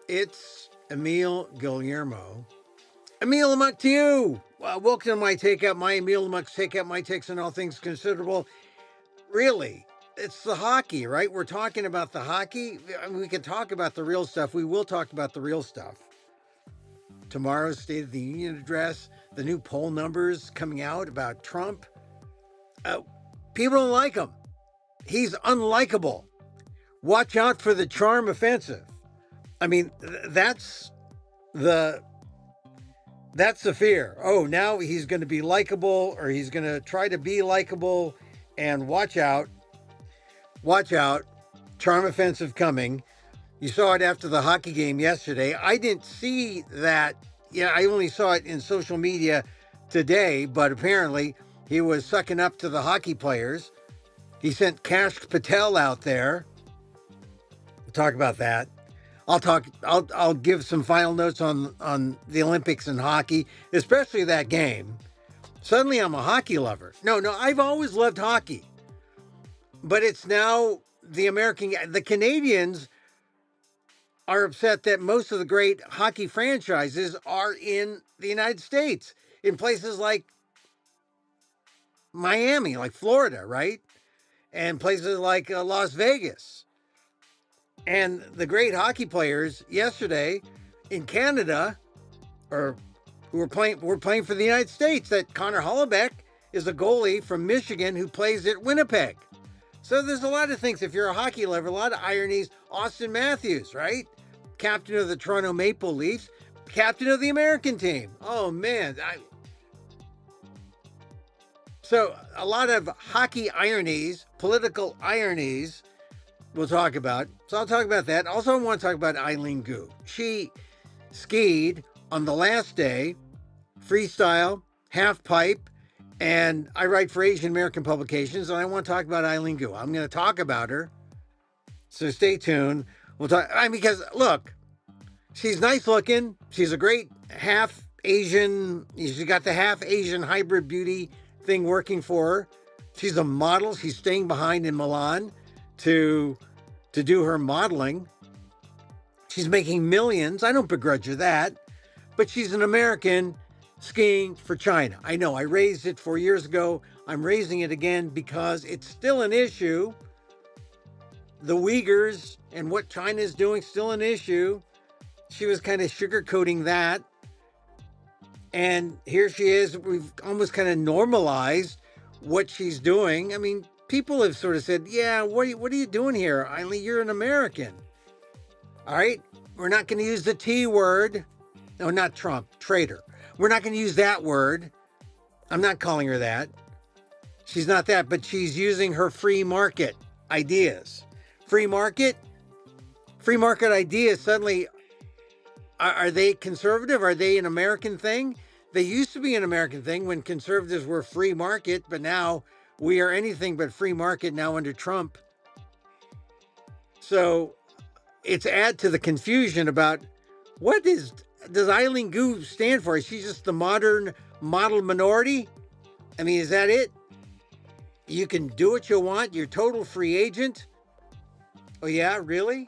It's Emil Guillermo. Emil Amok to you. Welcome to my Takeout, my Emil Amok's Takeout, my takes on all things considerable. Really, it's the hockey, right? We're talking about the hockey. I mean, we can talk about the real stuff. We will talk about the real stuff. Tomorrow's State of the Union address, the new poll numbers coming out about Trump. Uh, People don't like him. He's unlikable. Watch out for the charm offensive. I mean, the that's the fear. Oh, now he's going to be likable, or he's going to try to be likable, and watch out, charm offensive coming. You saw it after the hockey game yesterday. I didn't see that. Yeah, I only saw it in social media today, but apparently he was sucking up to the hockey players. He sent Cash Patel out there. We'll talk about that. I'll give some final notes on the Olympics and hockey, especially that game. Suddenly I'm a hockey lover. No, I've always loved hockey. But it's now the Canadians are upset that most of the great hockey franchises are in the United States, in places like Miami, like Florida, right? And places like Las Vegas. And the great hockey players yesterday in Canada, or who were playing for the United States. That Connor Hollaback is a goalie from Michigan who plays at Winnipeg. So there's a lot of things. If you're a hockey lover, a lot of ironies. Austin Matthews, right? Captain of the Toronto Maple Leafs, captain of the American team. Oh man. So a lot of hockey ironies, political ironies we'll talk about. So I'll talk about that. Also, I want to talk about Eileen Gu. She skied on the last day, freestyle, half pipe, and I write for Asian American publications, and I want to talk about Eileen Gu. I'm going to talk about her. So stay tuned. We'll talk. Because look, she's nice looking. She's a great half Asian. She's got the half Asian hybrid beauty thing working for her. She's a model. She's staying behind in Milan to do her modeling. She's making millions. I don't begrudge her that. But she's an American skiing for China. I know I raised it 4 years ago. I'm raising it again because it's still an issue. The Uyghurs and what China is doing, still an issue. She was kind of sugarcoating that. And here she is. We've almost kind of normalized what she's doing. I mean, people have sort of said, yeah, what are you doing here? Eileen, you're an American. All right? We're not going to use the T word. No, not Trump, traitor. We're not going to use that word. I'm not calling her that. She's not that, but she's using her free market ideas. Free market ideas suddenly, are they conservative? Are they an American thing? They used to be an American thing when conservatives were free market, but now we are anything but free market now under Trump. So it's add to the confusion about does Eileen Gu stand for? Is she just the modern model minority? I mean, is that it? You can do what you want. You're total free agent. Oh yeah, really?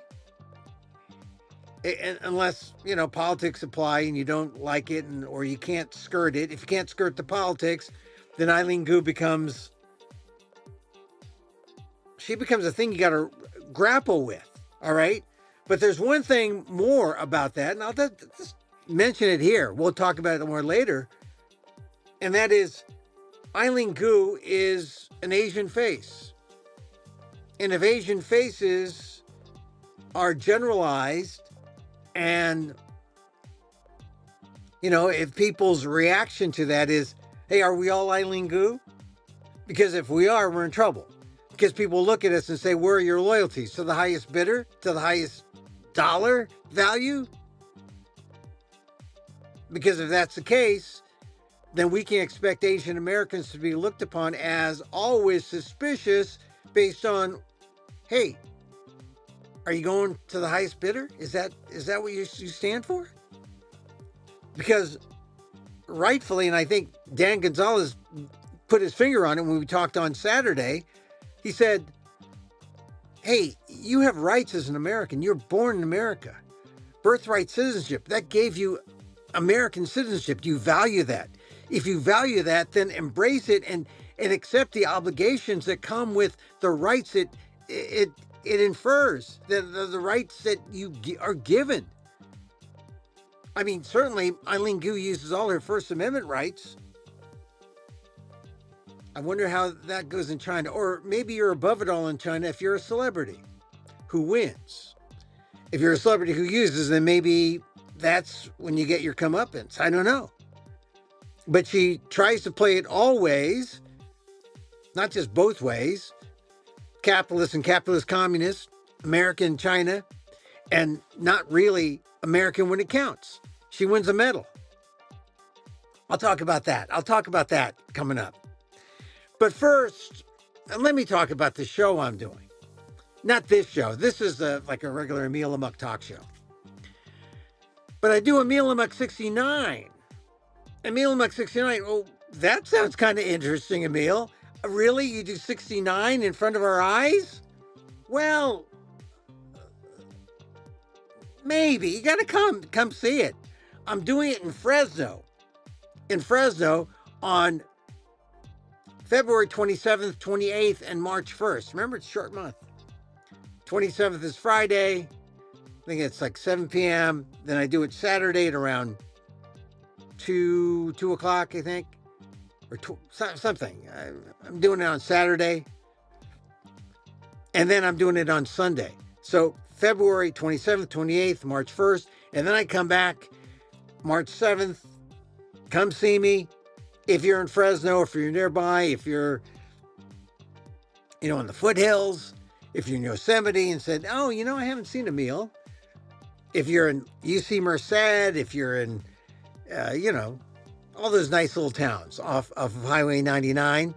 Unless, politics apply and you don't like it, or you can't skirt it. If you can't skirt the politics, then Eileen Gu becomes a thing you got to grapple with. All right. But there's one thing more about that, and I'll just mention it here. We'll talk about it more later. And that is Eileen Gu is an Asian face. And if Asian faces are generalized, and, if people's reaction to that is, hey, are we all Eileen Gu? Because if we are, we're in trouble. Because people look at us and say, where are your loyalties? To the highest bidder? To the highest dollar value? Because if that's the case, then we can expect Asian Americans to be looked upon as always suspicious based on, hey, are you going to the highest bidder? Is that what you stand for? Because rightfully, and I think Dan Gonzalez put his finger on it when we talked on Saturday, he said, hey, you have rights as an American. You're born in America. birthright citizenship. That gave you American citizenship. Do you value that? If you value that, then embrace it and accept the obligations that come with the rights it it infers, the rights that you are given. I mean, certainly Eileen Gu uses all her First Amendment rights. I wonder how that goes in China. Or maybe you're above it all in China if you're a celebrity who wins. If you're a celebrity who uses, then maybe that's when you get your comeuppance. I don't know. But she tries to play it all ways, not just both ways, capitalist and capitalist communist, American China, and not really American when it counts. She wins a medal. I'll talk about that. I'll talk about that coming up. But first, let me talk about the show I'm doing. Not this show. This is like a regular Emil Amok talk show. But I do Emil Amok 69. Emil Amok 69. Oh, that sounds kind of interesting, Emil. Really? You do 69 in front of our eyes? Well, maybe. You got to come see it. I'm doing it in Fresno. In Fresno on February 27th, 28th, and March 1st. Remember, it's a short month. 27th is Friday. I think it's like 7 p.m. Then I do it Saturday at around 2 o'clock, I think. Or something. I'm doing it on Saturday. And then I'm doing it on Sunday. So February 27th, 28th, March 1st. And then I come back March 7th. Come see me. If you're in Fresno, if you're nearby, if you're, in the foothills, if you're in Yosemite and said, oh, I haven't seen Emil. If you're in UC Merced, if you're in, all those nice little towns off of Highway 99.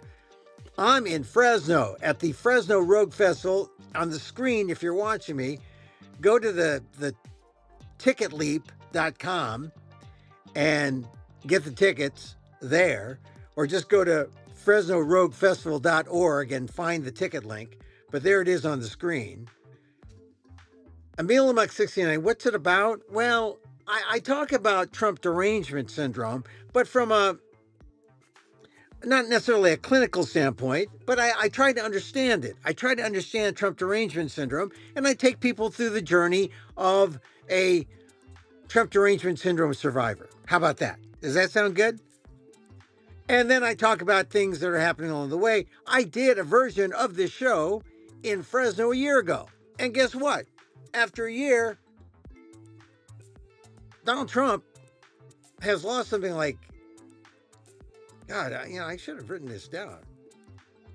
I'm in Fresno at the Fresno Rogue Festival. On the screen, if you're watching me, go to the ticketleap.com and get the tickets there, or just go to FresnoRogueFestival.org and find the ticket link. But there it is on the screen. Emil Amok 69, what's it about? Well, I talk about Trump derangement syndrome, but from a not necessarily a clinical standpoint, but I try to understand it. I try to understand Trump derangement syndrome, and I take people through the journey of a Trump derangement syndrome survivor. How about that? Does that sound good? And then I talk about things that are happening along the way. I did a version of this show in Fresno a year ago. And guess what? After a year, Donald Trump has lost something like, God, I should have written this down.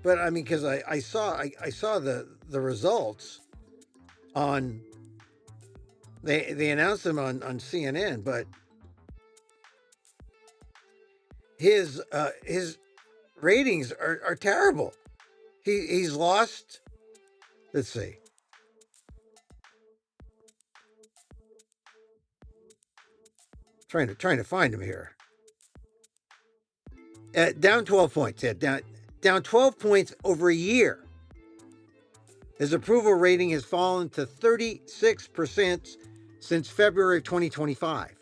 But I mean, because I saw the results on, they announced them on CNN, but his ratings are terrible. He's lost. Let's see. Trying to find him here. Down 12 points. Yeah, down 12 points over a year. His approval rating has fallen to 36% since February of 2025.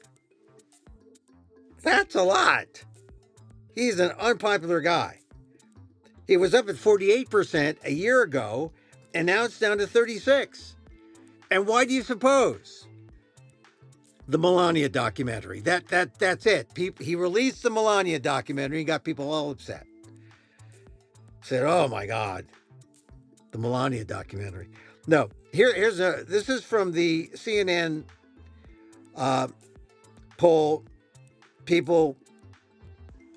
That's a lot. He's an unpopular guy. He was up at 48% a year ago, and now it's down to 36. And why do you suppose? The Melania documentary. That's it. He released the Melania documentary and got people all upset. Said, "Oh my God, the Melania documentary." No, this is from the CNN poll. People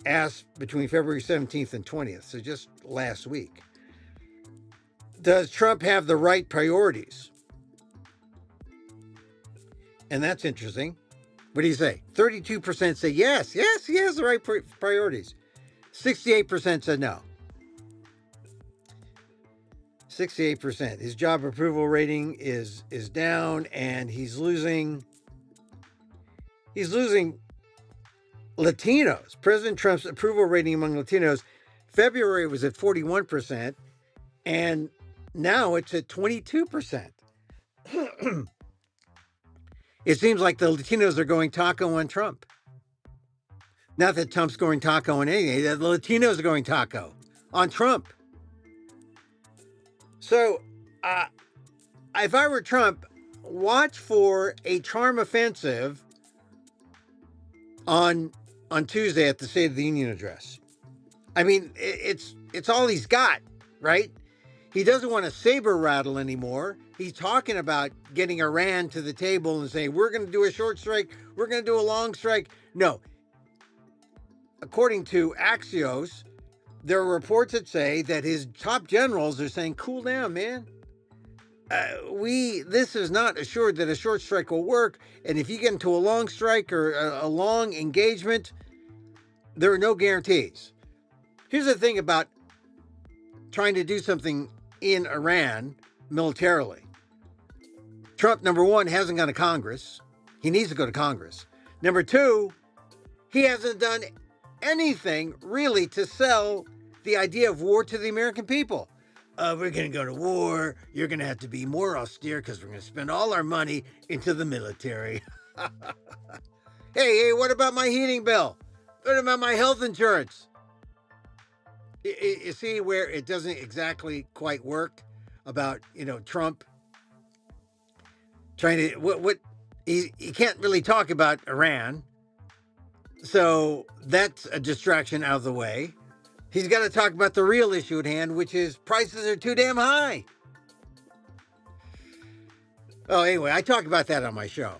asked between February 17th and 20th, so just last week. Does Trump have the right priorities? And that's interesting. What do you say? 32% say yes, he has the right priorities. 68% said no. 68%. His job approval rating is down, and he's losing Latinos. President Trump's approval rating among Latinos, February was at 41%, and now it's at 22%. It seems like the Latinos are going taco on Trump. Not that Trump's going taco on anything. The Latinos are going taco on Trump. So, if I were Trump, watch for a charm offensive on Tuesday at the State of the Union address. I mean, it's all he's got, right? He doesn't want to saber rattle anymore. He's talking about getting Iran to the table and saying, we're going to do a short strike. We're going to do a long strike. No. According to Axios, there are reports that say that his top generals are saying, cool down, man. This is not assured that a short strike will work. And if you get into a long strike or a long engagement, there are no guarantees. Here's the thing about trying to do something in Iran militarily. Trump, number one, hasn't gone to Congress. He needs to go to Congress. Number two, he hasn't done anything really to sell the idea of war to the American people. We're going to go to war. You're going to have to be more austere because we're going to spend all our money into the military. Hey, what about my heating bill? What about my health insurance? You see where it doesn't exactly quite work about, Trump trying to, he can't really talk about Iran. So that's a distraction out of the way. He's got to talk about the real issue at hand, which is prices are too damn high. Oh, anyway, I talk about that on my show.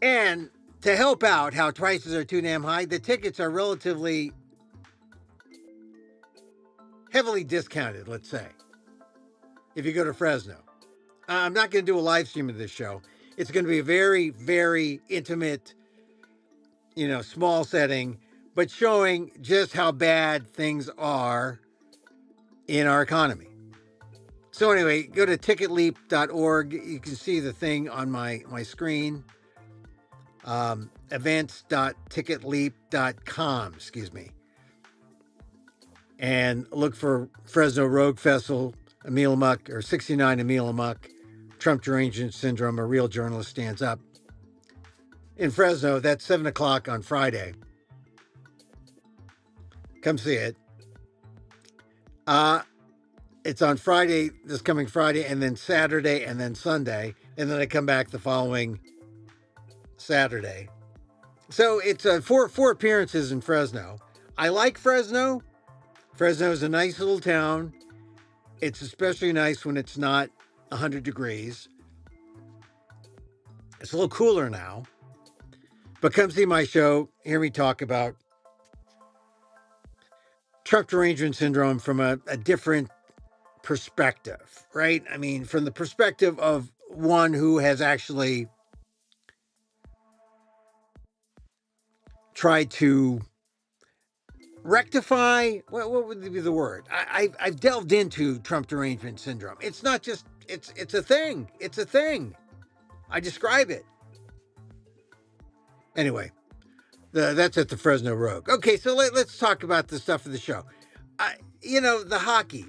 And to help out how prices are too damn high, the tickets are relatively heavily discounted, let's say, if you go to Fresno. I'm not going to do a live stream of this show. It's going to be a very, very intimate, small setting, but showing just how bad things are in our economy. So anyway, go to ticketleap.org. You can see the thing on my screen. Events.ticketleap.com, and look for Fresno Rogue Festival, Emil Amok, or 69 Emil Amok, Trump Derangement Syndrome, a real journalist stands up. In Fresno, that's 7 o'clock on Friday. Come see it. It's on Friday, this coming Friday, and then Saturday, and then Sunday, and then I come back the following Saturday. So it's four appearances in Fresno. I like Fresno. Fresno is a nice little town. It's especially nice when it's not 100 degrees. It's a little cooler now. But come see my show. Hear me talk about Trump Derangement Syndrome from a different perspective, right? I mean, from the perspective of one who has actually tried to rectify, what would be the word? I've delved into Trump Derangement Syndrome. It's not just, it's a thing. It's a thing. I describe it. Anyway, that's at the Fresno Rogue. Okay, so let's talk about the stuff of the show. The hockey.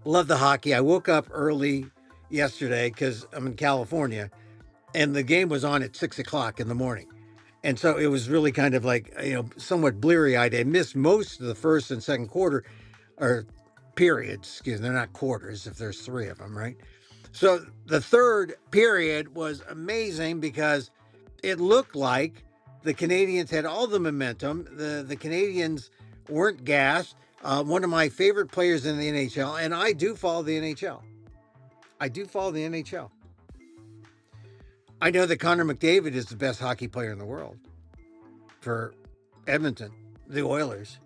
Love the hockey. I woke up early yesterday because I'm in California, and the game was on at 6 o'clock in the morning. And so it was really kind of like, somewhat bleary-eyed. I missed most of the first and second quarter, or periods, they're not quarters if there's three of them, right? So the third period was amazing because it looked like the Canadians had all the momentum. The Canadians weren't gassed. One of my favorite players in the NHL, and I do follow the NHL. I know that Connor McDavid is the best hockey player in the world for Edmonton, the Oilers.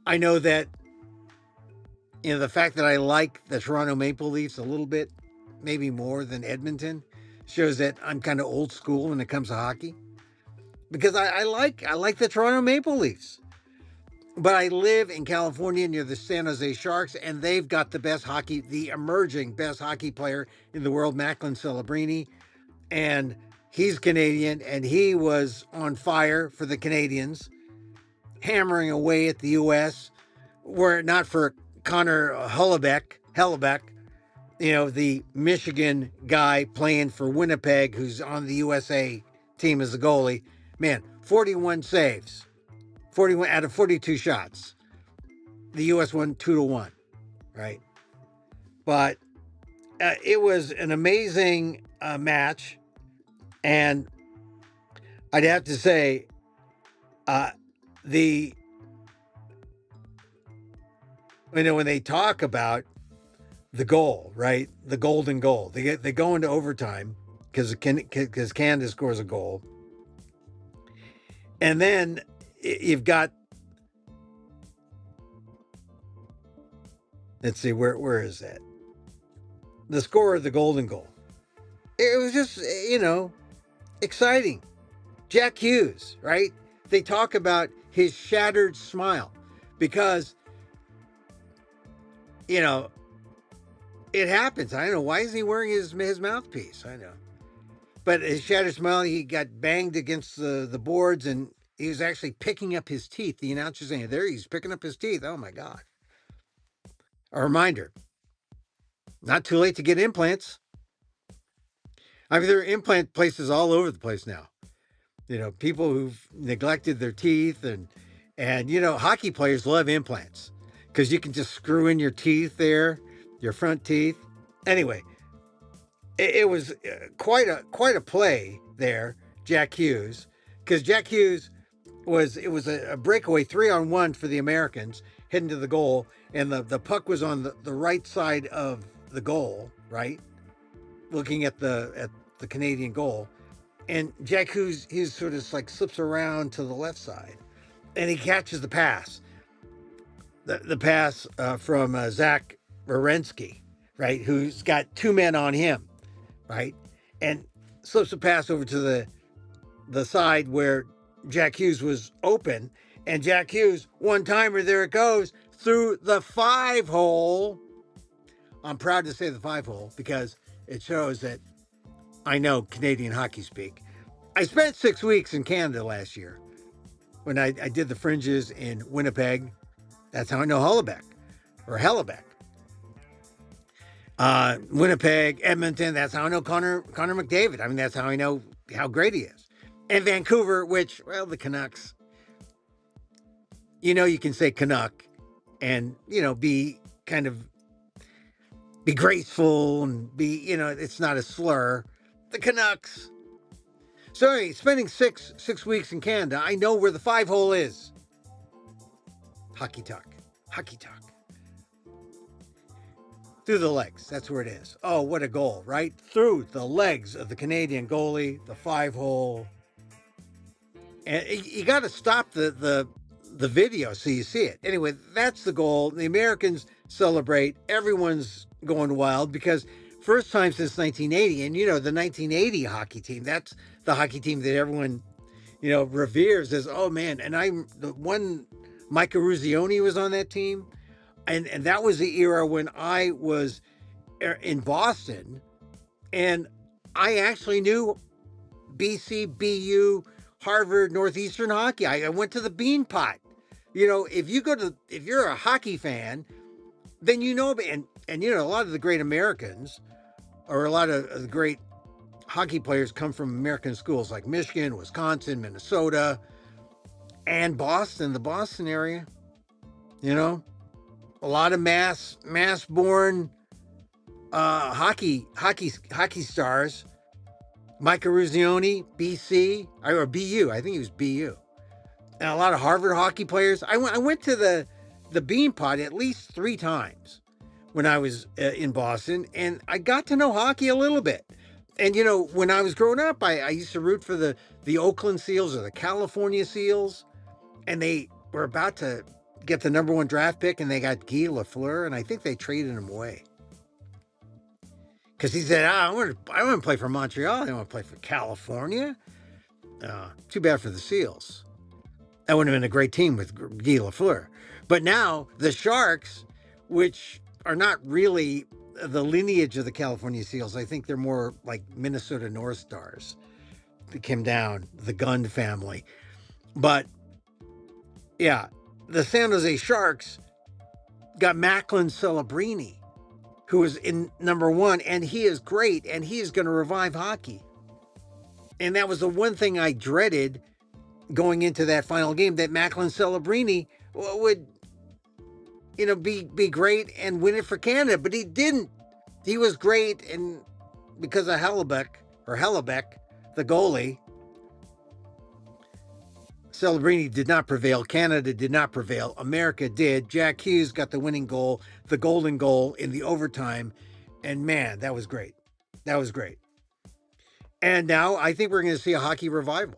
I know that, the fact that I like the Toronto Maple Leafs a little bit, maybe more than Edmonton, shows that I'm kind of old school when it comes to hockey. Because I like the Toronto Maple Leafs. But I live in California near the San Jose Sharks, and they've got the emerging best hockey player in the world, Macklin Celebrini. And he's Canadian, and he was on fire for the Canadians, hammering away at the U.S. Were it not for Connor Hellebuck, the Michigan guy playing for Winnipeg, who's on the USA team as a goalie. Man, 41 saves, 41 out of 42 shots. The US won 2-1, right? But it was an amazing match, and I'd have to say, the when they talk about the goal, right? The golden goal. They go into overtime because Canada scores a goal, and then you've got, let's see, where is that? The score of the golden goal. It was just exciting. Jack Hughes, right? They talk about his shattered smile because it happens. I don't know, why isn't he wearing his mouthpiece? I know. But his shattered smile, he got banged against the boards, and he was actually picking up his teeth. The announcer's saying, there, he's picking up his teeth. Oh, my God. A reminder, not too late to get implants. I mean, there are implant places all over the place now. People who've neglected their teeth, and hockey players love implants because you can just screw in your teeth there, your front teeth. Anyway, it was quite a play there, Jack Hughes, because Jack Hughes was a breakaway 3-on-1 for the Americans heading to the goal, and the puck was on the right side of the goal, right, looking at the Canadian goal, and Jack Hughes sort of like slips around to the left side, and he catches the pass, the pass from Zach Werenski, right, who's got two men on him, right, and slips the pass over to the side where Jack Hughes was open, and Jack Hughes, one-timer, there it goes, through the 5-hole. I'm proud to say the 5-hole because it shows that I know Canadian hockey speak. I spent 6 weeks in Canada last year when I did the fringes in Winnipeg. That's how I know Hellebuck. Winnipeg, Edmonton, that's how I know Connor McDavid. I mean, that's how I know how great he is. And Vancouver, which, well, the Canucks, you can say Canuck and, be kind of, be graceful and be, it's not a slur. The Canucks. So anyway, spending six weeks in Canada, I know where the 5-hole is. Hockey talk. Through the legs, that's where it is. Oh, what a goal, right? Through the legs of the Canadian goalie, the 5-hole. And you got to stop the video so you see it. Anyway, that's the goal. The Americans celebrate. Everyone's going wild because first time since 1980. And, the 1980 hockey team, that's the hockey team that everyone, reveres as, oh, man. And the one, Micah Ruzioni was on that team. And that was the era when I was in Boston. And I actually knew BC, BU, Harvard, Northeastern hockey. I went to the Bean Pot. If you're a hockey fan, then and a lot of the great Americans, or a lot of the great hockey players, come from American schools like Michigan, Wisconsin, Minnesota, and Boston, the Boston area. A lot of mass-born hockey stars. Micah Ruzioni, BC, or BU. I think he was BU. And a lot of Harvard hockey players. I went to the Bean Pot at least 3 times when I was in Boston, and I got to know hockey a little bit. And, when I was growing up, I used to root for the Oakland Seals or the California Seals, and they were about to get the number 1 draft pick, and they got Guy Lafleur, and I think they traded him away. Because he said, I want to play for Montreal. I don't want to play for California. Too bad for the Seals. That would have been a great team with Guy Lafleur. But now the Sharks, which are not really the lineage of the California Seals, I think they're more like Minnesota North Stars that came down, the Gund family. But yeah, the San Jose Sharks got Macklin Celebrini. who is in number one, and he is great, and he is going to revive hockey. And that was the one thing I dreaded going into that final game, that Macklin Celebrini would, be great and win it for Canada, but he didn't. He was great, and because of Hellebuck, the goalie, Celebrini did not prevail. Canada did not prevail. America did. Jack Hughes got the winning goal, the golden goal in the overtime. And man, that was great. That was great. And now I think we're going to see a hockey revival.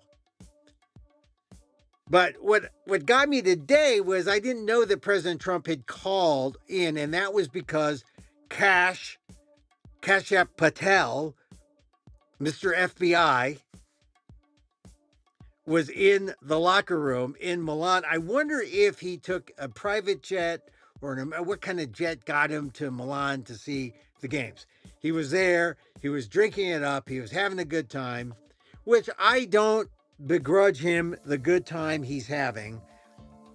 But what got me today was I didn't know that President Trump had called in, and that was because Kashyap Patel, Mr. FBI, was in the locker room in Milan. I wonder if he took a private jet or what kind of jet got him to Milan to see the games. He was there. He was drinking it up. He was having a good time, which I don't begrudge him the good time he's having.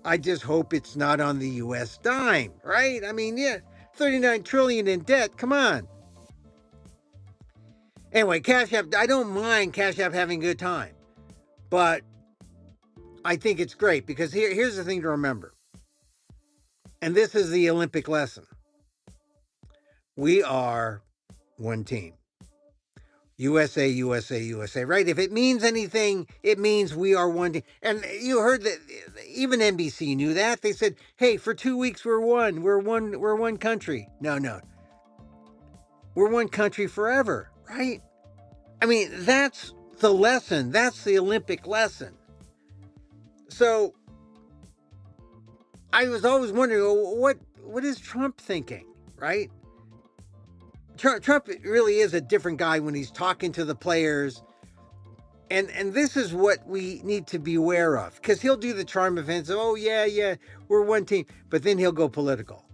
I just hope it's not on the U.S. dime, right? I mean, yeah, $39 trillion in debt. Come on. Anyway, Kashyap, I don't mind Kashyap having a good time. But I think it's great because here's the thing to remember. And this is the Olympic lesson. We are one team. USA, USA, USA, right? If it means anything, it means we are one team. And you heard that even NBC knew that. They said, hey, for 2 weeks, we're one. We're one country. No. We're one country forever, right? I mean, that's the lesson. That's the Olympic lesson. So I was always wondering, what is Trump thinking, right? Trump really is a different guy when he's talking to the players. And this is what we need to be aware of, because he'll do the charm events. Oh, yeah, we're one team. But then he'll go political.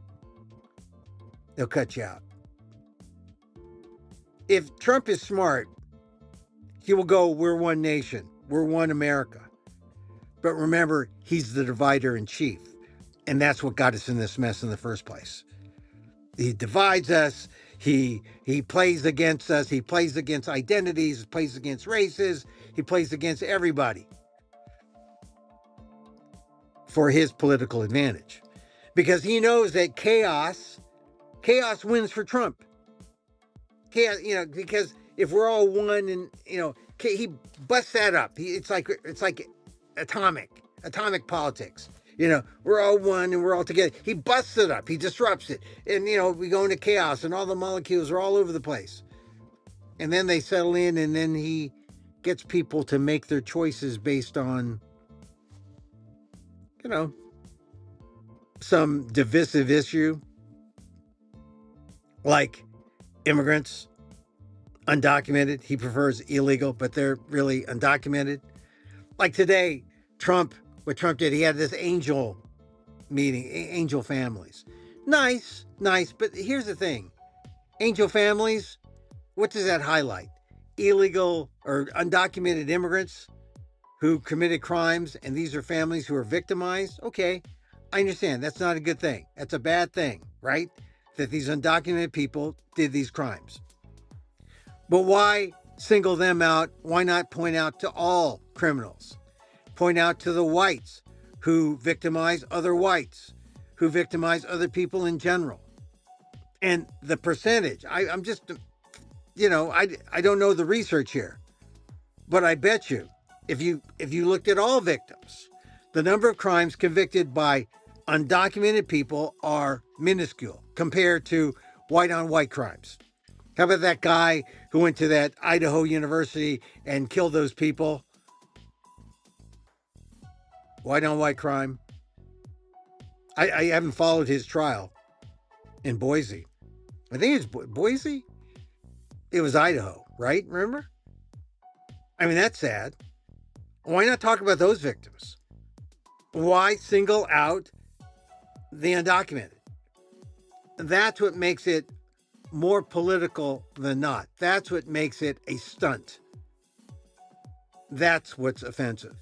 They'll cut you out. If Trump is smart, he will go, we're one nation. We're one America. But remember, he's the divider in chief. And that's what got us in this mess in the first place. He divides us. He plays against us. He plays against identities. He plays against races. He plays against everybody for his political advantage. Because he knows that chaos wins for Trump. Chaos, because if we're all one and, he busts that up. It's like atomic politics. We're all one and we're all together. He busts it up. He disrupts it. And, we go into chaos and all the molecules are all over the place. And then they settle in, and then he gets people to make their choices based on, some divisive issue. Like immigrants, undocumented. He prefers illegal, but they're really undocumented. Like today, what Trump did, he had this angel meeting, angel families. Nice, but here's the thing. Angel families, what does that highlight? Illegal or undocumented immigrants who committed crimes, and these are families who are victimized? Okay, I understand. That's not a good thing. That's a bad thing, right? That these undocumented people did these crimes. But why single them out? Why not point out to all criminals? Point out to the whites who victimize other whites, who victimize other people in general. And the percentage, I'm just, I don't know the research here, but I bet you, if you looked at all victims, the number of crimes convicted by undocumented people are minuscule compared to white-on-white crimes. How about that guy who went to that Idaho University and killed those people? White-on-white crime. I haven't followed his trial in Boise. I think it's Boise. It was Idaho, right? Remember? I mean, that's sad. Why not talk about those victims? Why single out the undocumented? That's what makes it more political than not. That's what makes it a stunt. That's what's offensive.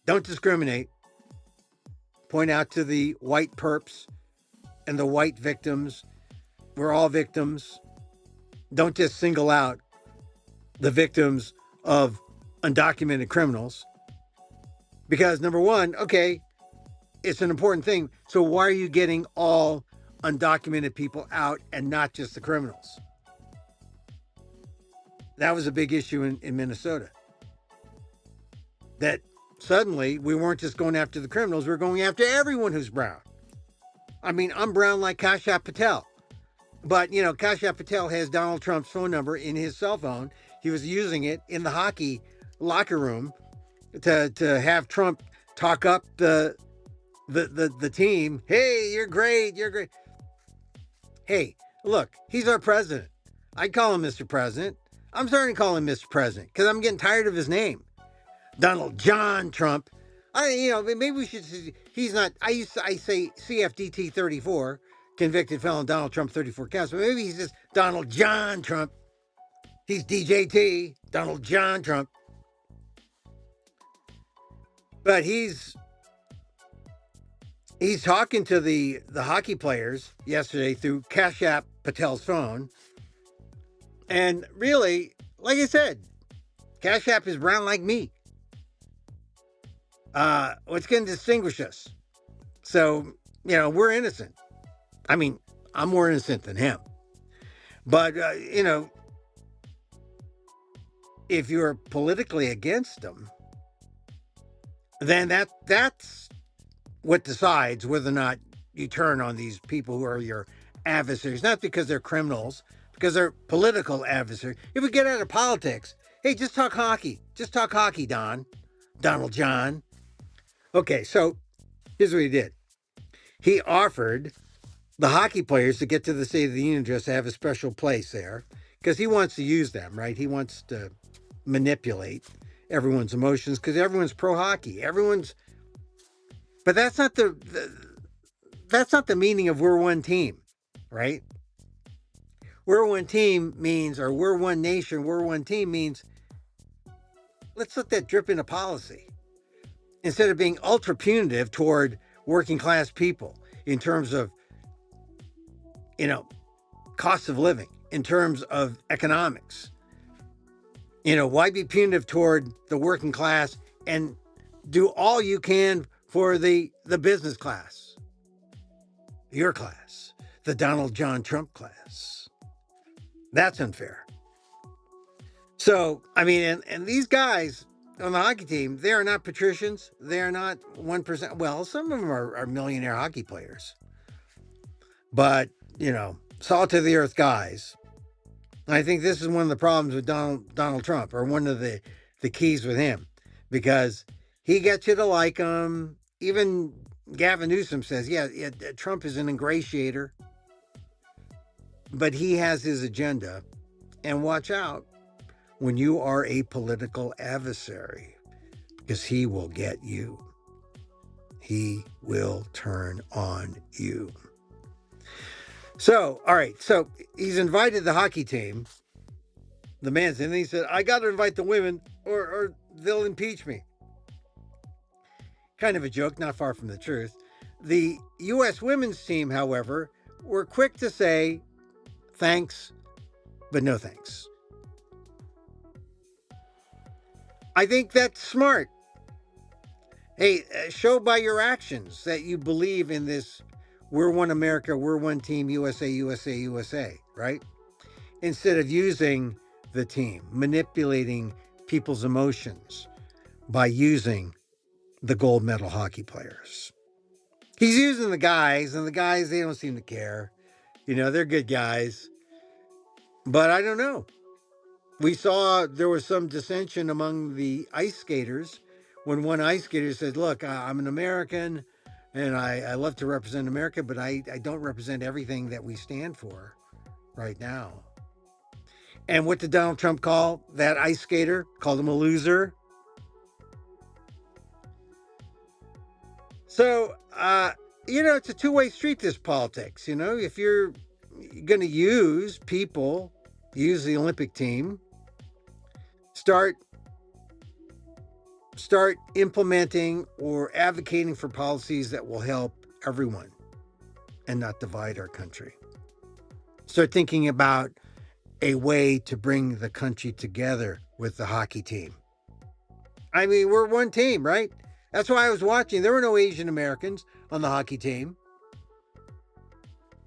Don't discriminate. Point out to the white perps and the white victims We're all victims. Don't just single out the victims of undocumented criminals. Because number one, okay, it's an important thing. So why are you getting all undocumented people out and not just the criminals? That was a big issue in Minnesota. That suddenly we weren't just going after the criminals, we were going after everyone who's brown. I mean, I'm brown like Kashyap Patel. But, you know, Kashyap Patel has Donald Trump's phone number in his cell phone. He was using it in the hockey locker room to have Trump talk up the team. Hey, you're great. You're great. Hey, look, he's our president. I call him Mr. President. I'm starting to call him Mr. President because I'm getting tired of his name. Donald John Trump. Maybe we should. He's not. I say CFDT 34, convicted felon Donald Trump 34 counts. But maybe he's just Donald John Trump. He's DJT, Donald John Trump. But he's talking to the hockey players yesterday through Kashyap Patel's phone. And really, like I said, Kashyap is brown like me. What's going to distinguish us? So, we're innocent. I mean, I'm more innocent than him. But, if you're politically against him, then that's what decides whether or not you turn on these people who are your adversaries. Not because they're criminals, because they're political adversaries. If we get out of politics, hey, just talk hockey. Just talk hockey, Donald John. Okay, so here's what he did. He offered the hockey players to get to the State of the Union address to have a special place there because he wants to use them, right? He wants to manipulate everyone's emotions because everyone's pro-hockey. But that's not the meaning of we're one team, right? We're one team means, or we're one nation, we're one team means, let's let that drip into policy. Instead of being ultra punitive toward working class people in terms of, cost of living, in terms of economics. Why be punitive toward the working class and do all you can for the business class, your class, the Donald John Trump class? That's unfair. So, I mean, and these guys on the hockey team, they are not patricians. They are not 1%. Well, some of them are millionaire hockey players. But, salt of the earth guys. I think this is one of the problems with Donald Trump, or one of the keys with him, because he gets you to like him. Even Gavin Newsom says, yeah, Trump is an ingratiator, but he has his agenda. And watch out when you are a political adversary, because he will get you. He will turn on you. So, all right. So he's invited the hockey team, the men's, and he said, I got to invite the women or they'll impeach me. Kind of a joke, not far from the truth. The U.S. women's team, however, were quick to say, thanks, but no thanks. I think that's smart. Hey, show by your actions that you believe in this we're one America, we're one team, USA, USA, USA, right? Instead of using the team, manipulating people's emotions by using the gold medal hockey players. He's using the guys, and the guys, they don't seem to care. They're good guys. But I don't know. We saw there was some dissension among the ice skaters when one ice skater said, look, I'm an American and I love to represent America, but I don't represent everything that we stand for right now. And what did Donald Trump call that ice skater? Called him a loser. So, it's a two-way street, this politics. If you're going to use people, use the Olympic team, start implementing or advocating for policies that will help everyone and not divide our country. start thinking about a way to bring the country together with the hockey team. I mean, we're one team, right? That's why I was watching. There were no Asian Americans on the hockey team.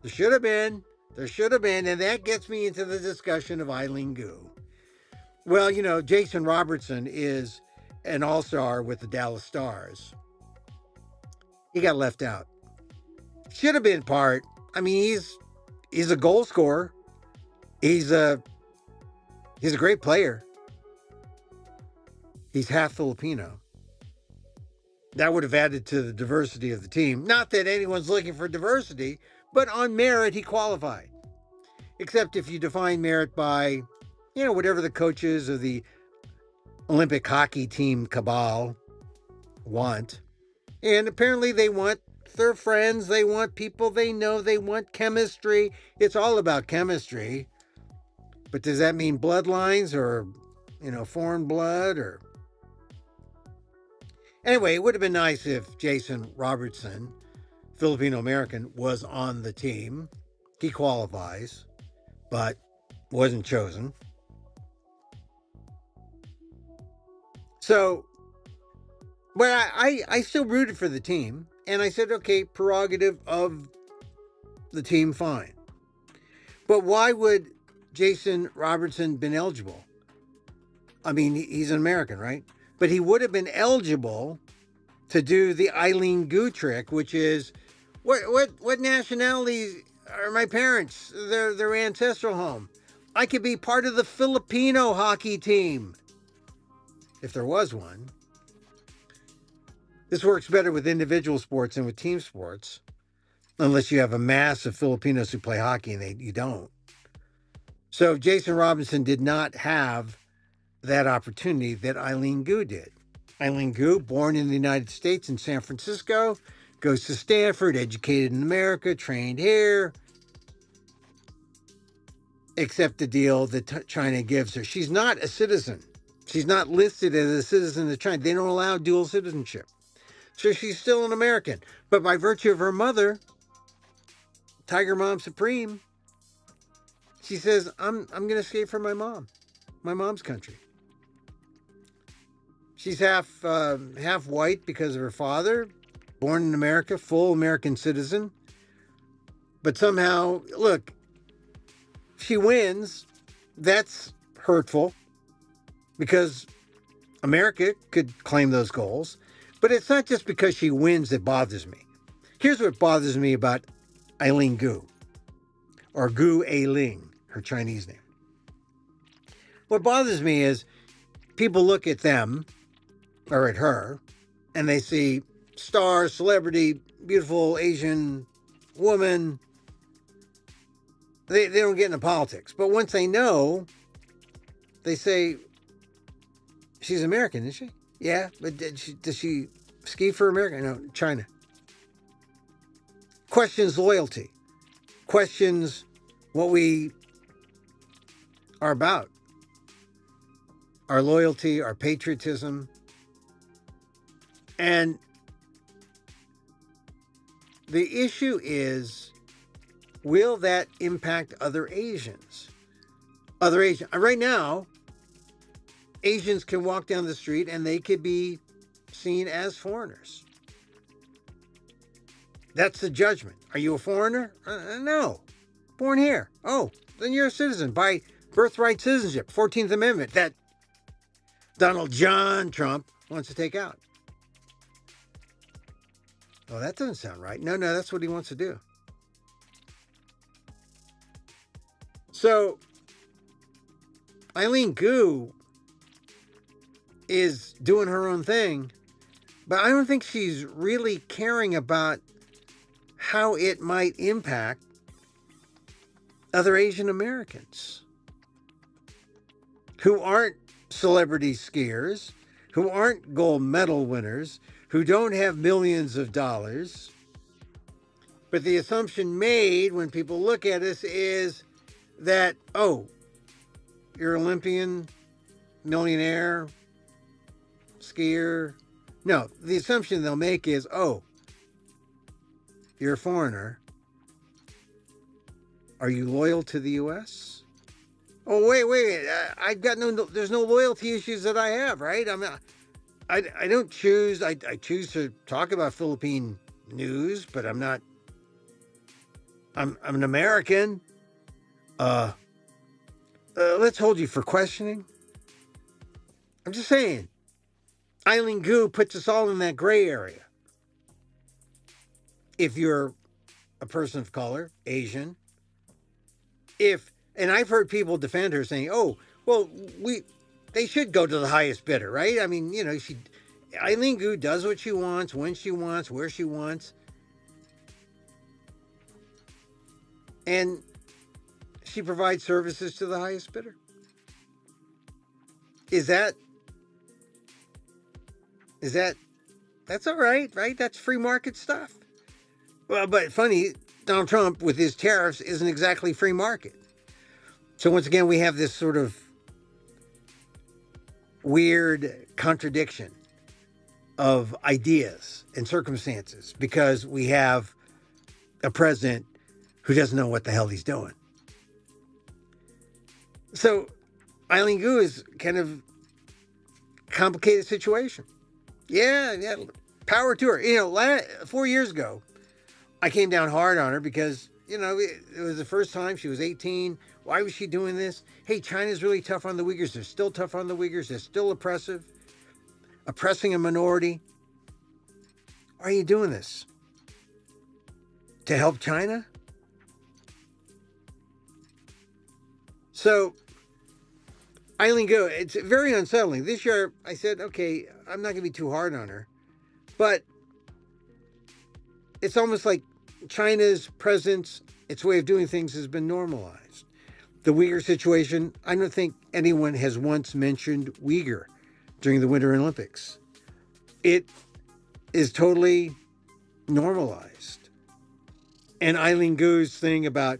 There should have been. There should have been. And that gets me into the discussion of Eileen Gu. Well, you know, Jason Robertson is an all-star with the Dallas Stars. He got left out. Should have been part. I mean, he's a goal scorer. He's a great player. He's half Filipino. That would have added to the diversity of the team. Not that anyone's looking for diversity, but on merit, he qualified. Except if you define merit by, you know, whatever the coaches of the Olympic hockey team cabal want. And apparently they want their friends, they want people they know, they want chemistry. It's all about chemistry. But does that mean bloodlines or, you know, foreign blood or... Anyway, it would have been nice if Jason Robertson, Filipino American, was on the team. He qualifies, but wasn't chosen. So, but I still rooted for the team. And I said, okay, prerogative of the team, fine. But why would Jason Robertson been eligible? I mean, he's an American, right? But he would have been eligible to do the Eileen Gu trick, which is, what nationality are my parents? Their ancestral home. I could be part of the Filipino hockey team, if there was one. This works better with individual sports than with team sports, unless you have a mass of Filipinos who play hockey and you don't. So Jason Robinson did not have that opportunity that Eileen Gu did. Eileen Gu, born in the United States in San Francisco, goes to Stanford, educated in America, trained here, except the deal that China gives her. She's not a citizen. She's not listed as a citizen of China. They don't allow dual citizenship. So she's still an American. But by virtue of her mother, Tiger Mom Supreme, she says, I'm going to escape from my mom's country. She's half white because of her father, born in America, full American citizen. But somehow, look, she wins. That's hurtful because America could claim those goals. But it's not just because she wins that bothers me. Here's what bothers me about Eileen Gu, or Gu Eiling, her Chinese name. What bothers me is people look at them, or at her, and they see star, celebrity, beautiful Asian woman. They don't get into politics. But once they know, they say, she's American, isn't she? Yeah, but does she ski for America? No, China. Questions loyalty. Questions what we are about. Our loyalty, our patriotism. And the issue is, will that impact other Asians? Right now, Asians can walk down the street and they could be seen as foreigners. That's the judgment. Are you a foreigner? No. Born here. Oh, then you're a citizen by birthright citizenship, 14th Amendment, that Donald John Trump wants to take out. Oh, that doesn't sound right. No, that's what he wants to do. So, Eileen Gu is doing her own thing, but I don't think she's really caring about how it might impact other Asian Americans who aren't celebrity skiers, who aren't gold medal winners, who don't have millions of dollars. But the assumption made when people look at us is that, oh, you're Olympian, millionaire, skier. No, the assumption they'll make is, oh, you're a foreigner. Are you loyal to the U.S.? Oh, wait. I've got there's no loyalty issues that I have, right? I don't choose, I choose to talk about Philippine news, but I'm an American. Uh, let's hold you for questioning. I'm just saying. Eileen Gu puts us all in that gray area. If you're a person of color, Asian, and I've heard people defend her saying, "Oh, well, they should go to the highest bidder, right?" I mean, Eileen Gu does what she wants, when she wants, where she wants, and she provides services to the highest bidder. That's all right, right? That's free market stuff. Well, but funny, Donald Trump with his tariffs isn't exactly free market. So once again, we have this sort of weird contradiction of ideas and circumstances because we have a president who doesn't know what the hell he's doing. So Eileen Gu is kind of a complicated situation. Yeah, power to her. 4 years ago, I came down hard on her because, it was the first time she was 18. Why was she doing this? Hey, China's really tough on the Uyghurs. They're still tough on the Uyghurs. They're still oppressing a minority. Why are you doing this? To help China? So, Eileen Gu, it's very unsettling. This year, I said, okay, I'm not going to be too hard on her. But it's almost like China's presence, its way of doing things has been normalized. The Uyghur situation, I don't think anyone has once mentioned Uyghur during the Winter Olympics. It is totally normalized. And Eileen Gu's thing about,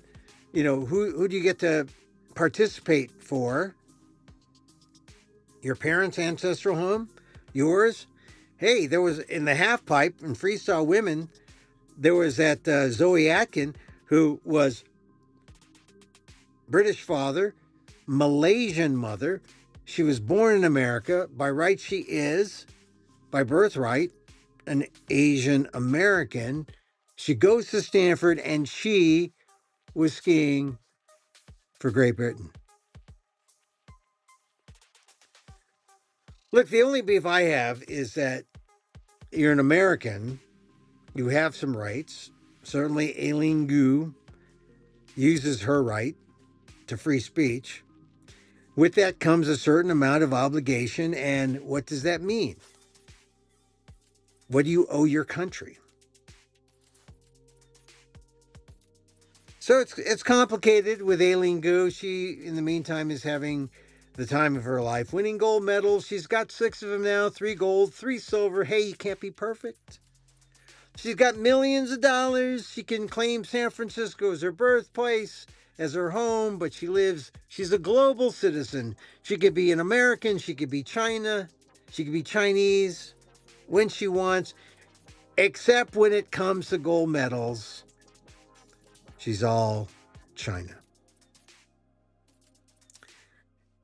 who do you get to participate for? Your parents' ancestral home? Yours? Hey, there was in the half pipe in freestyle women, there was that Zoe Atkin who was British father, Malaysian mother. She was born in America. By right, she is, by birthright, an Asian American. She goes to Stanford and she was skiing for Great Britain. Look, the only beef I have is that you're an American. You have some rights. Certainly, Eileen Gu uses her right to free speech. With that comes a certain amount of obligation. And what does that mean? What do you owe your country? So it's complicated with Eileen Gu. She, in the meantime, is having the time of her life, winning gold medals. She's got 6 of them now, 3 gold, 3 silver. Hey, you can't be perfect. She's got millions of dollars. She can claim San Francisco as her birthplace, as her home, but she's a global citizen. She could be an American. She could be China. She could be Chinese when she wants, except when it comes to gold medals. She's all China.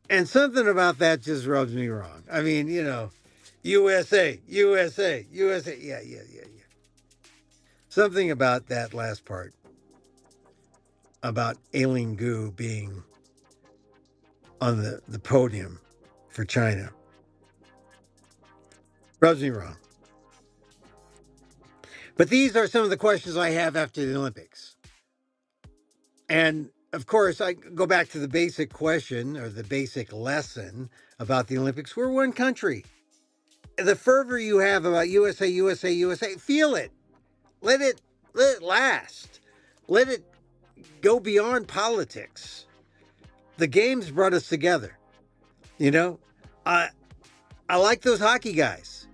And something about that just rubs me wrong. I mean, USA. Yeah. Something about that last part, about Eileen Gu being on the podium for China, rubs me wrong. But these are some of the questions I have after the Olympics. And of course, I go back to the basic question or the basic lesson about the Olympics. We're one country. The fervor you have about USA, feel it. Let it last. Let it go beyond politics. The games brought us together. I like those hockey guys.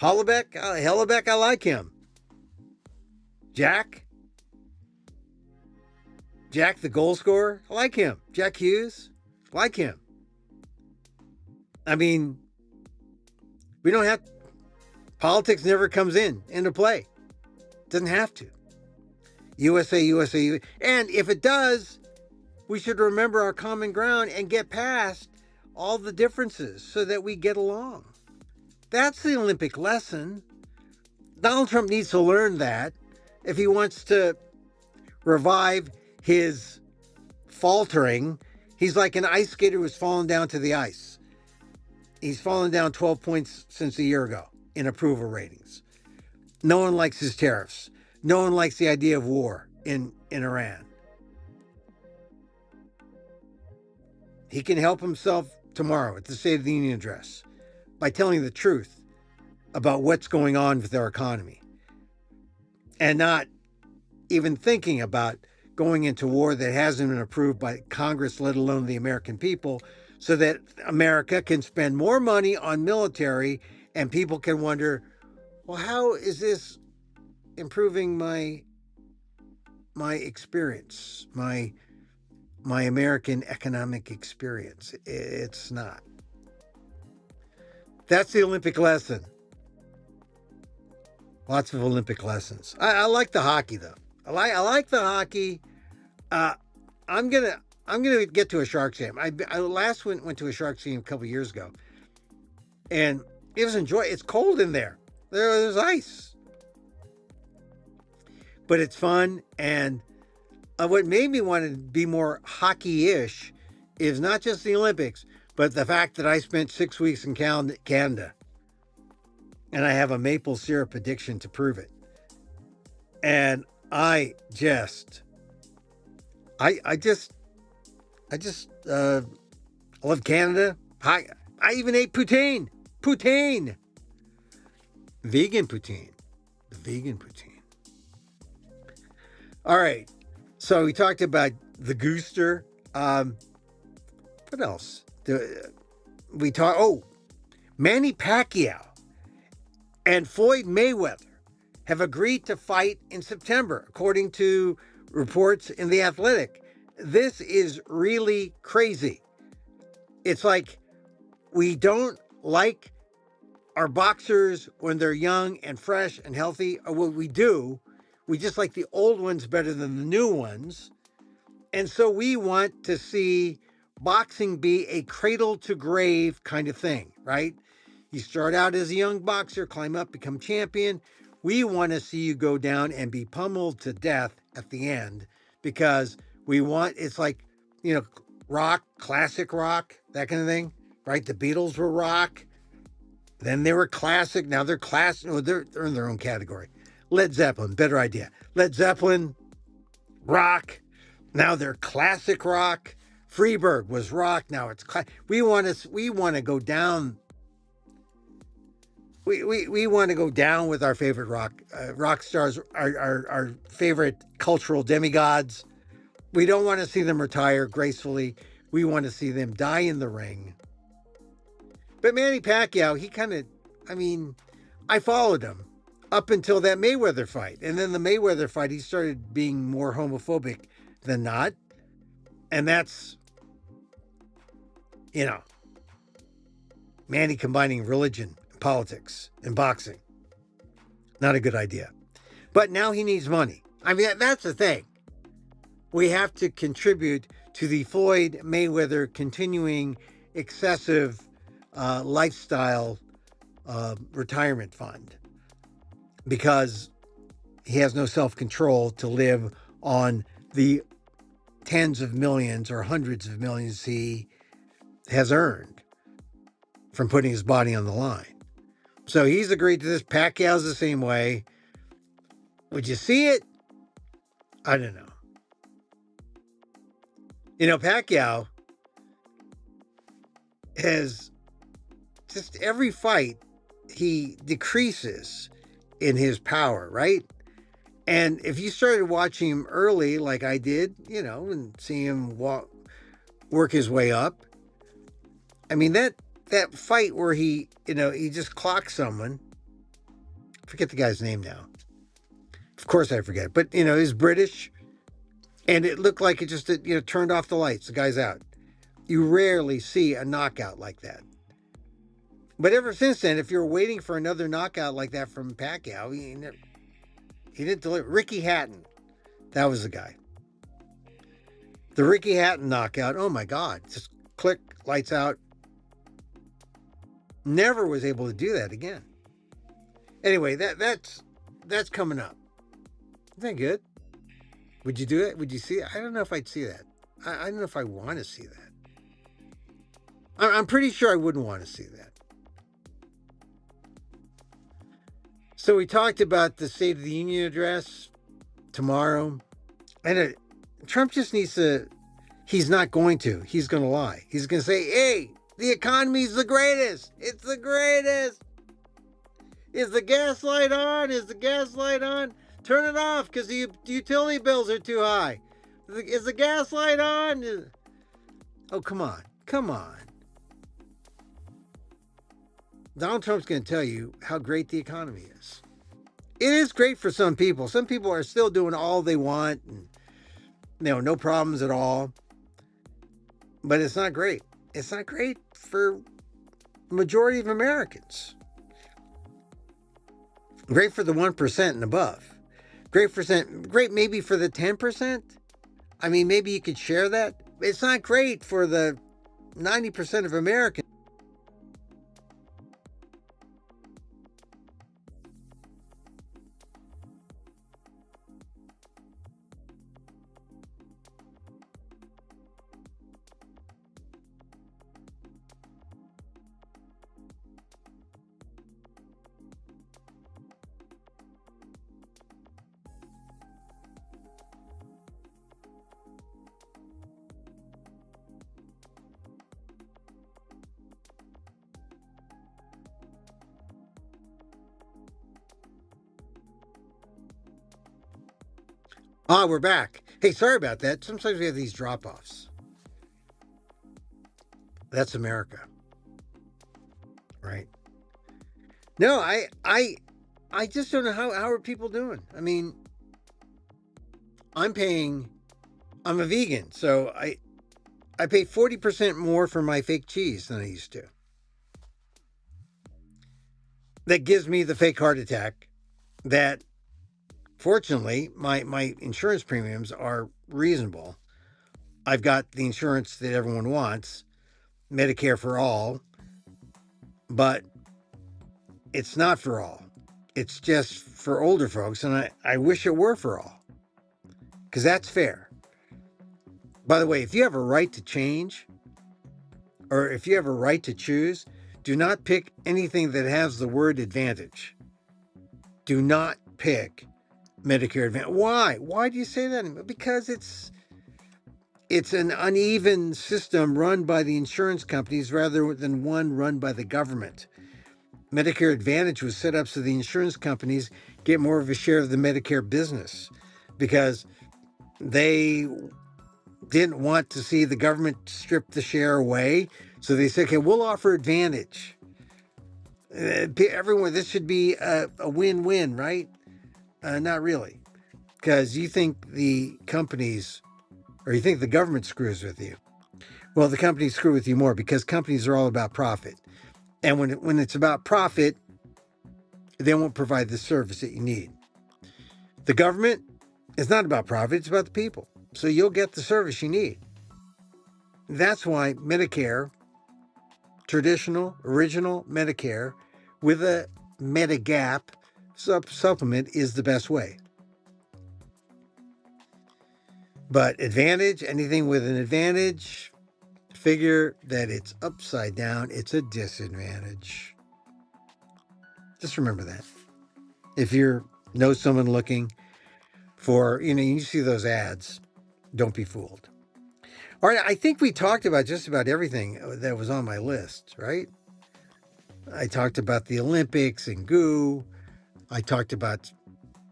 Hellebeck, I like him. Jack, the goal scorer, I like him. Jack Hughes, I like him. I mean, we don't have, politics never comes into play. Doesn't have to. USA, USA. And if it does, we should remember our common ground and get past all the differences so that we get along. That's the Olympic lesson. Donald Trump needs to learn that if he wants to revive his faltering. He's like an ice skater who's fallen down to the ice. He's fallen down 12 points since a year ago in approval ratings. No one likes his tariffs. No one likes the idea of war in Iran. He can help himself tomorrow at the State of the Union address by telling the truth about what's going on with our economy and not even thinking about going into war that hasn't been approved by Congress, let alone the American people, so that America can spend more money on military and people can wonder, well, how is this improving my experience, my American economic experience? It's not. That's the Olympic lesson. Lots of Olympic lessons. I like the hockey though. I like the hockey. I'm gonna get to a Sharks game. I last went to a Sharks game a couple years ago, and it was enjoyable. It's cold in there. There's ice, but it's fun. And what made me want to be more hockey-ish is not just the Olympics, but the fact that I spent 6 weeks in Canada, and I have a maple syrup addiction to prove it. And I just love Canada. I even ate poutine. Vegan poutine. The vegan poutine. All right. So we talked about the Gooster. What else? Manny Pacquiao and Floyd Mayweather have agreed to fight in September, according to reports in The Athletic. This is really crazy. It's like we don't like our boxers when they're young and fresh and healthy, or what we do, we just like the old ones better than the new ones. And so we want to see boxing be a cradle to grave kind of thing, right? You start out as a young boxer, climb up, become champion. We want to see you go down and be pummeled to death at the end, because we want, it's like, rock, classic rock, that kind of thing, right? The Beatles were rock. Then they were classic. Now they're classic. No, they're in their own category. Led Zeppelin, better idea. Led Zeppelin, rock. Now they're classic rock. Freebird was rock. Now it's we want to go down. We want to go down with our favorite rock stars, our favorite cultural demigods. We don't want to see them retire gracefully. We want to see them die in the ring. But Manny Pacquiao, I followed him up until that Mayweather fight. And then the Mayweather fight, he started being more homophobic than not. And that's, Manny combining religion, politics, and boxing. Not a good idea. But now he needs money. That's the thing. We have to contribute to the Floyd Mayweather continuing excessive lifestyle retirement fund, because he has no self-control to live on the tens of millions or hundreds of millions he has earned from putting his body on the line. So he's agreed to this. Pacquiao's the same way. Would you see it? I don't know. Pacquiao has just every fight, he decreases in his power, right? And if you started watching him early, like I did, and see him work his way up, that fight where he just clocked someone, I forget the guy's name now. Of course I forget, but he's British, and it looked like it just turned off the lights. The guy's out. You rarely see a knockout like that. But ever since then, if you're waiting for another knockout like that from Pacquiao, he didn't deliver. Ricky Hatton, That was the guy. The Ricky Hatton knockout. Oh my God. Just click, lights out. Never was able to do that again. Anyway, that's coming up. Isn't that good? Would you do it? Would you see it? I don't know if I'd see that. I don't know if I want to see that. I'm pretty sure I wouldn't want to see that. So we talked about the State of the Union address tomorrow. And Trump just needs to, he's not going to. He's going to lie. He's going to say, hey, the economy's the greatest. It's the greatest. Is the gas light on? Is the gas light on? Turn it off because the utility bills are too high. Is the gas light on? Oh, come on. Come on. Donald Trump's going to tell you how great the economy is. It is great for some people. Some people are still doing all they want and, no problems at all. But it's not great. It's not great for the majority of Americans. Great for the 1% and above. Great maybe for the 10%. I mean, maybe you could share that. It's not great for the 90% of Americans. Ah, we're back. Hey, sorry about that. Sometimes we have these drop-offs. That's America. Right? No, I just don't know how are people doing. I mean, I'm a vegan, so I pay 40% more for my fake cheese than I used to. That gives me the fake heart attack that, fortunately, my insurance premiums are reasonable. I've got the insurance that everyone wants, Medicare for all, but it's not for all. It's just for older folks, and I wish it were for all, because that's fair. By the way, if you have a right to change, or if you have a right to choose, do not pick anything that has the word advantage. Do not pick Medicare Advantage. Why? Why do you say that? Because it's an uneven system run by the insurance companies rather than one run by the government. Medicare Advantage was set up so the insurance companies get more of a share of the Medicare business because they didn't want to see the government strip the share away. So they said, okay, we'll offer Advantage. Everyone, this should be a win-win, right? Not really. Because you think the companies, or you think the government screws with you. Well, the companies screw with you more because companies are all about profit. And when it's about profit, they won't provide the service that you need. The government is not about profit, it's about the people. So you'll get the service you need. That's why Medicare, traditional, original Medicare, with a Medigap supplement is the best way. But Advantage, anything with an advantage, figure that it's upside down, it's a disadvantage. Just remember that. If you know someone looking for, you see those ads, don't be fooled. All right, I think we talked about just about everything that was on my list, right? I talked about the Olympics and goo. I talked about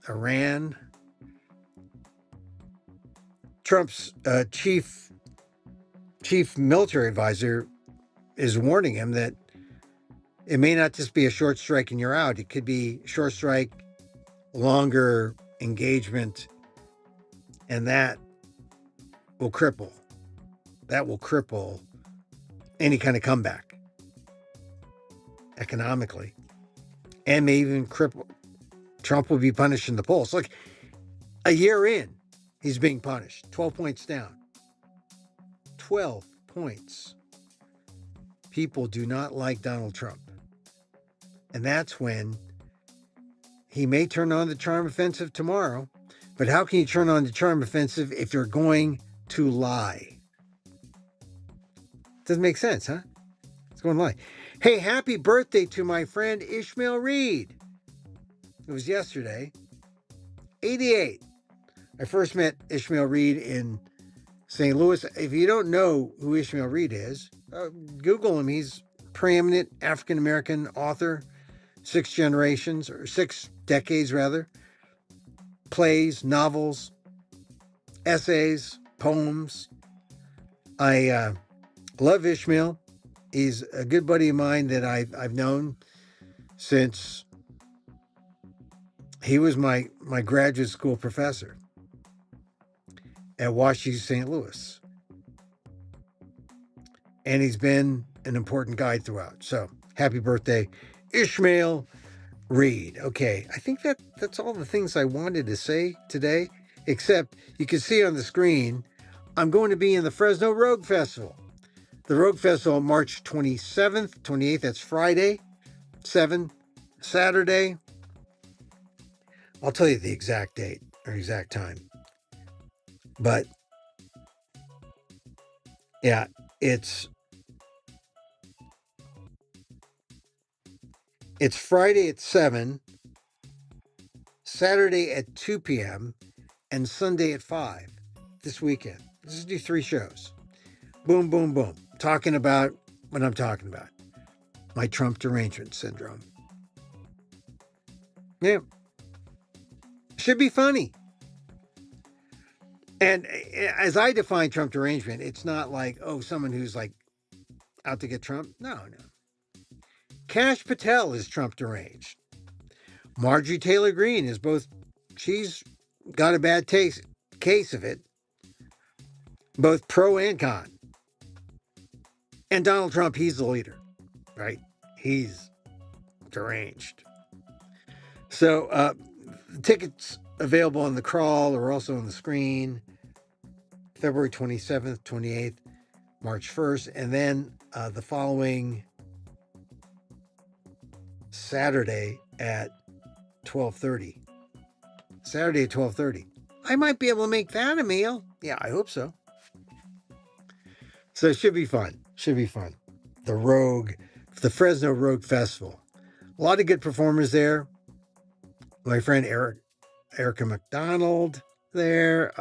Iran. Trump's chief military advisor is warning him that it may not just be a short strike and you're out. It could be short strike, longer engagement, and that will cripple. That will cripple any kind of comeback economically, and may even cripple. Trump will be punished in the polls. Look, a year in, He's being punished. 12 points down. 12 points. People do not like Donald Trump. And that's when he may turn on the charm offensive tomorrow. But how can you turn on the charm offensive if you're going to lie? Doesn't make sense, huh? It's going to lie. Hey, happy birthday to my friend Ishmael Reed. It was yesterday. 88. I first met Ishmael Reed in St. Louis. If you don't know who Ishmael Reed is, Google him. He's preeminent African-American author, 6 generations, or 6 decades rather. Plays, novels, essays, poems. I love Ishmael. He's a good buddy of mine that I've known since he was my graduate school professor at Washington, St. Louis. And he's been an important guide throughout. So happy birthday, Ishmael Reed. Okay, I think that's all the things I wanted to say today, except you can see on the screen, I'm going to be in the Fresno Rogue Festival. The Rogue Festival, March 27th, 28th, that's Friday, 7, Saturday. I'll tell you the exact date or exact time. But yeah, it's Friday at 7, Saturday at 2 p.m., and Sunday at 5 this weekend. Let's just do 3 shows. Boom, boom, boom. Talking about what I'm talking about. My Trump derangement syndrome. Yeah. Should be funny. And as I define Trump derangement, it's not like, oh, someone who's like out to get Trump. No. Kash Patel is Trump deranged. Marjorie Taylor Greene is both, she's got a bad case of it, both pro and con. And Donald Trump, he's the leader, right? He's deranged. So tickets available on the crawl or also on the screen. February 27th, 28th, March 1st, and then the following Saturday at 12:30. Saturday at 12:30. I might be able to make that, Emil. Yeah, I hope so. So it should be fun. Should be fun. The Fresno Rogue Festival. A lot of good performers there. My friend Erica McDonald there.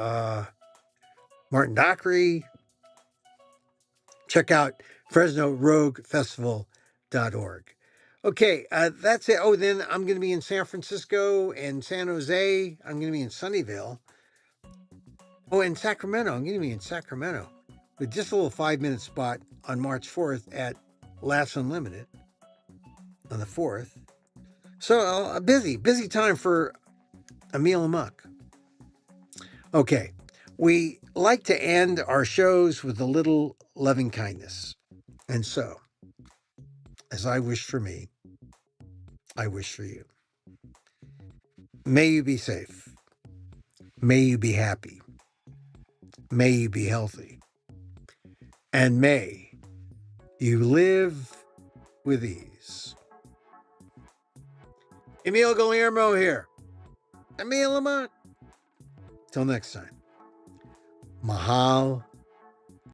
Martin Dockery. Check out FresnoRogueFestival.org. Okay, that's it. Oh, then I'm going to be in San Francisco and San Jose. I'm going to be in Sunnyvale. Oh, and Sacramento. I'm going to be in Sacramento with just a little 5-minute spot on March 4th at Laughs Unlimited on the 4th. So a busy time for Emil Amok. Okay, we like to end our shows with a little loving kindness. And so, as I wish for me, I wish for you. May you be safe. May you be happy. May you be healthy. And may you live with ease. Emil Guillermo here. Emil Amok. Till next time. Mahal